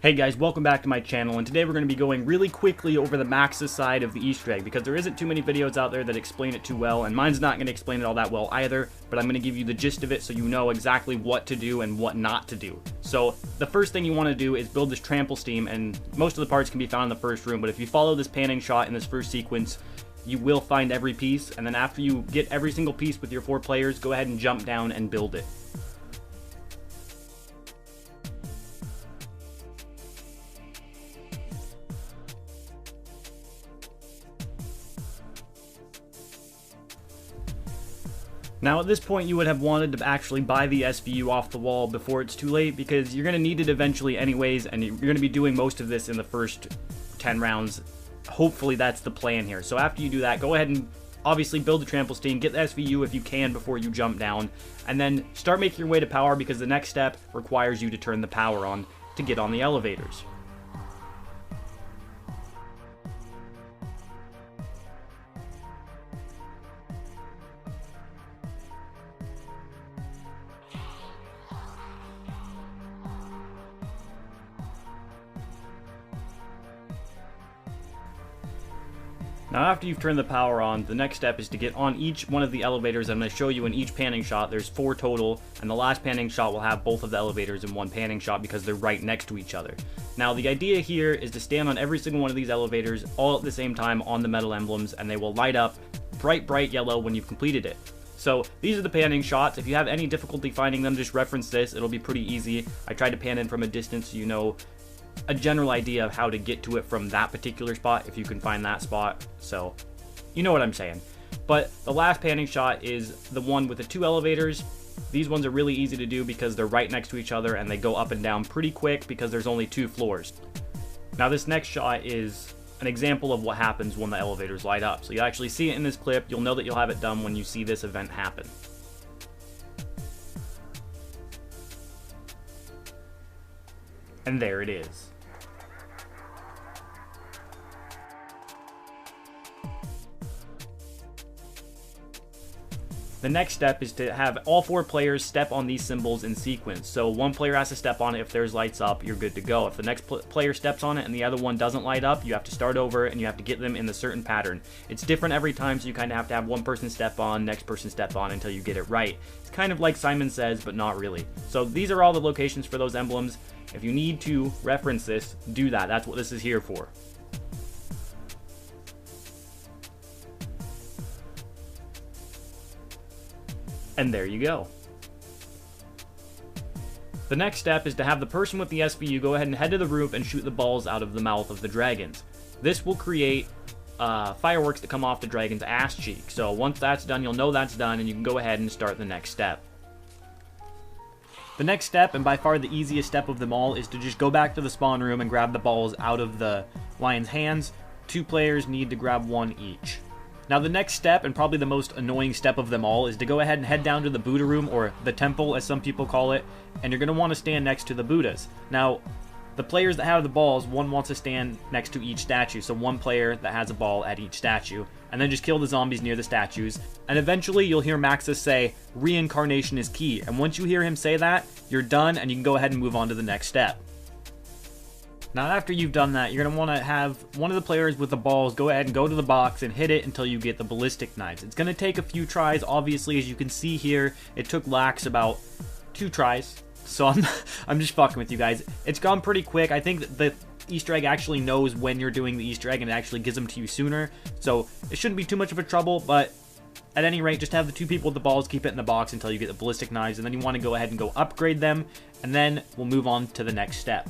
Hey guys, welcome back to my channel, and today we're going to be going really quickly over the Maxis side of the Easter egg, because there isn't too many videos out there that explain it too well, and mine's not going to explain it all that well either, but I'm going to give you the gist of it so you know exactly what to do and what not to do. So, the first thing you want to do is build this trample steam, and most of the parts can be found in the first room, but if you follow this panning shot in this first sequence, you will find every piece, and then after you get every single piece with your 4 players, go ahead and jump down and build it. Now at this point you would have wanted to actually buy the SVU off the wall before it's too late, because you're going to need it eventually anyways, and you're going to be doing most of this in the first 10 rounds. Hopefully that's the plan here. So after you do that, go ahead and obviously build the trample steam, get the SVU if you can before you jump down, and then start making your way to power, because the next step requires you to turn the power on to get on the elevators. Now after you've turned the power on, the next step is to get on each one of the elevators. I'm going to show you in each panning shot. There's 4 total, and the last panning shot will have both of the elevators in one panning shot because they're right next to each other. Now the idea here is to stand on every single one of these elevators all at the same time on the metal emblems, and they will light up bright yellow when you've completed it. So these are the panning shots. If you have any difficulty finding them, just reference this. It'll be pretty easy. I tried to pan in from a distance so you know a general idea of how to get to it from that particular spot, if you can find that spot. So you know what I'm saying. But the last panning shot is the one with the 2 elevators. These ones are really easy to do because they're right next to each other and they go up and down pretty quick because there's only 2 floors. Now this next shot is an example of what happens when the elevators light up. So you actually see it in this clip. You'll know that you'll have it done when you see this event happen. And there it is. The next step is to have all 4 players step on these symbols in sequence. So one player has to step on it. If theirs lights up, you're good to go. If the next player steps on it and the other one doesn't light up, you have to start over and you have to get them in the certain pattern. It's different every time, so you kind of have to have one person step on, next person step on until you get it right. It's kind of like Simon Says, but not really. So these are all the locations for those emblems. If you need to reference this, do that. That's what this is here for. And there you go. The next step is to have the person with the SVU go ahead and head to the roof and shoot the balls out of the mouth of the dragons. This will create fireworks that come off the dragon's ass cheek. So once that's done, you'll know that's done, and you can go ahead and start the next step. The next step, and by far the easiest step of them all, is to just go back to the spawn room and grab the balls out of the lion's hands. 2 players need to grab 1 each. Now the next step, and probably the most annoying step of them all, is to go ahead and head down to the Buddha room, or the temple as some people call it, and you're going to want to stand next to the Buddhas. Now, the players that have the balls, one wants to stand next to each statue, so 1 player that has a ball at each statue, and then just kill the zombies near the statues, and eventually you'll hear Maxis say, "Reincarnation is key," and once you hear him say that, you're done, and you can go ahead and move on to the next step. Now after you've done that, you're going to want to have one of the players with the balls go ahead and go to the box and hit it until you get the ballistic knives. It's going to take a few tries, obviously. As you can see here, it took Lax about 2 tries. So I'm just fucking with you guys. It's gone pretty quick. I think that the Easter egg actually knows when you're doing the Easter egg and it actually gives them to you sooner. So it shouldn't be too much of a trouble, but at any rate, just have the 2 people with the balls, keep it in the box until you get the ballistic knives, and then you want to go ahead and go upgrade them, and then we'll move on to the next step.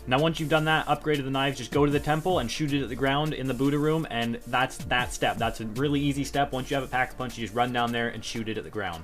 Now once you've done that, upgraded the knives, just go to the temple and shoot it at the ground in the Buddha room, and that's that step. That's a really easy step. Once you have a pack-a-punch, you just run down there and shoot it at the ground.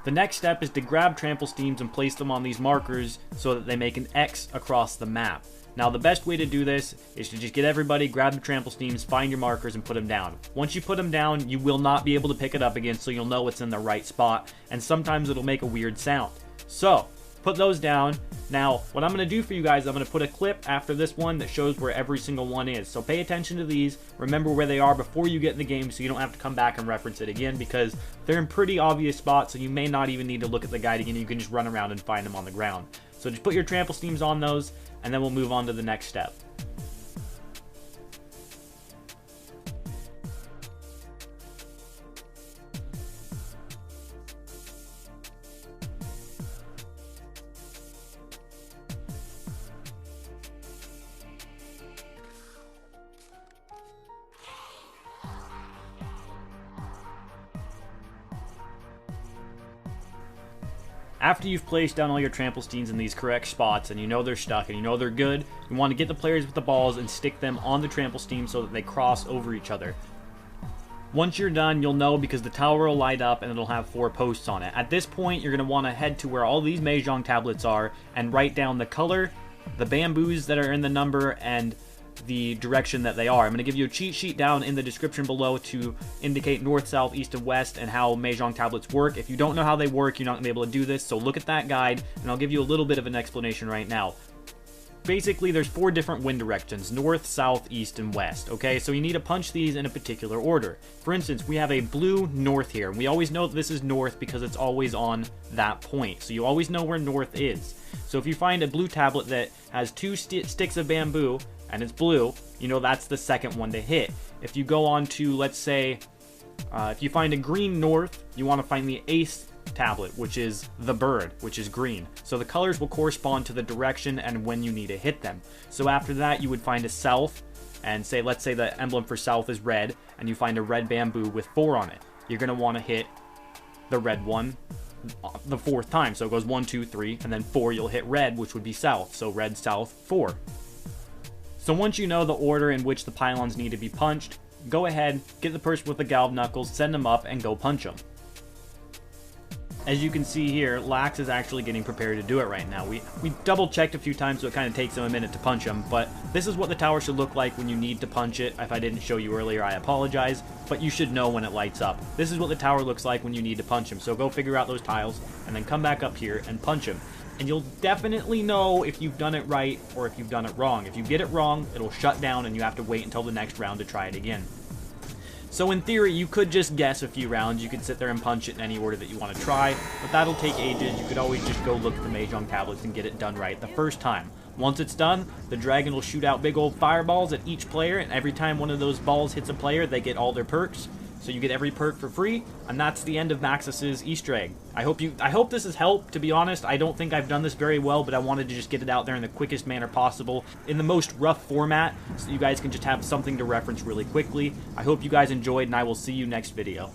The next step is to grab trample steams and place them on these markers so that they make an X across the map. Now the best way to do this is to just get everybody, grab the trample steams, find your markers, and put them down. Once you put them down, you will not be able to pick it up again, so you'll know it's in the right spot, and sometimes it'll make a weird sound. So Put those down. Now, what I'm going to do for you guys, I'm going to put a clip after this one that shows where every single one is. So pay attention to these. Remember where they are before you get in the game so you don't have to come back and reference it again, because they're in pretty obvious spots, so you may not even need to look at the guide again. You can just run around and find them on the ground. So just put your trample steams on those, and then we'll move on to the next step. After you've placed down all your trample steams in these correct spots and you know they're stuck and you know they're good, you want to get the players with the balls and stick them on the trample steam so that they cross over each other. Once you're done, you'll know because the tower will light up and it'll have 4 posts on it. At this point, you're going to want to head to where all these Mahjong tablets are and write down the color, the bamboos that are in the number, and the direction that they are. I'm going to give you a cheat sheet down in the description below to indicate north, south, east, and west and how Mahjong tablets work. If you don't know how they work, you're not going to be able to do this, so look at that guide, and I'll give you a little bit of an explanation right now. Basically, there's 4 different wind directions: north, south, east, and west. Okay, so you need to punch these in a particular order. For instance, we have a blue north here. We always know that this is north because it's always on that point, so you always know where north is. So if you find a blue tablet that has 2 sticks of bamboo and it's blue, you know that's the second one to hit. If you go on to, let's say, if you find a green north, you want to find the ace tablet, which is the bird, which is green. So the colors will correspond to the direction and when you need to hit them. So after that, you would find a south, and say, let's say the emblem for south is red, and you find a red bamboo with 4 on it. You're going to want to hit the red one the 4th time. So it goes 1, 2, 3, and then 4, you'll hit red, which would be south. So red, south, 4. So once you know the order in which the pylons need to be punched, go ahead, get the person with the galv knuckles, send them up, and go punch them. As you can see here, Lax is actually getting prepared to do it right now. We double checked a few times, so it kind of takes him a minute to punch him, but this is what the tower should look like when you need to punch it. If I didn't show you earlier, I apologize, but you should know when it lights up. This is what the tower looks like when you need to punch him, so go figure out those tiles, and then come back up here and punch him. And you'll definitely know if you've done it right or if you've done it wrong. If you get it wrong, it'll shut down and you have to wait until the next round to try it again. So in theory, you could just guess a few rounds. You could sit there and punch it in any order that you want to try, but that'll take ages. You could always just go look at the Mahjong tablets and get it done right the first time. Once it's done, the dragon will shoot out big old fireballs at each player, and every time one of those balls hits a player, they get all their perks. So you get every perk for free, and that's the end of Maxis' Easter egg. I hope this has helped, to be honest. I don't think I've done this very well, but I wanted to just get it out there in the quickest manner possible, in the most rough format, so you guys can just have something to reference really quickly. I hope you guys enjoyed, and I will see you next video.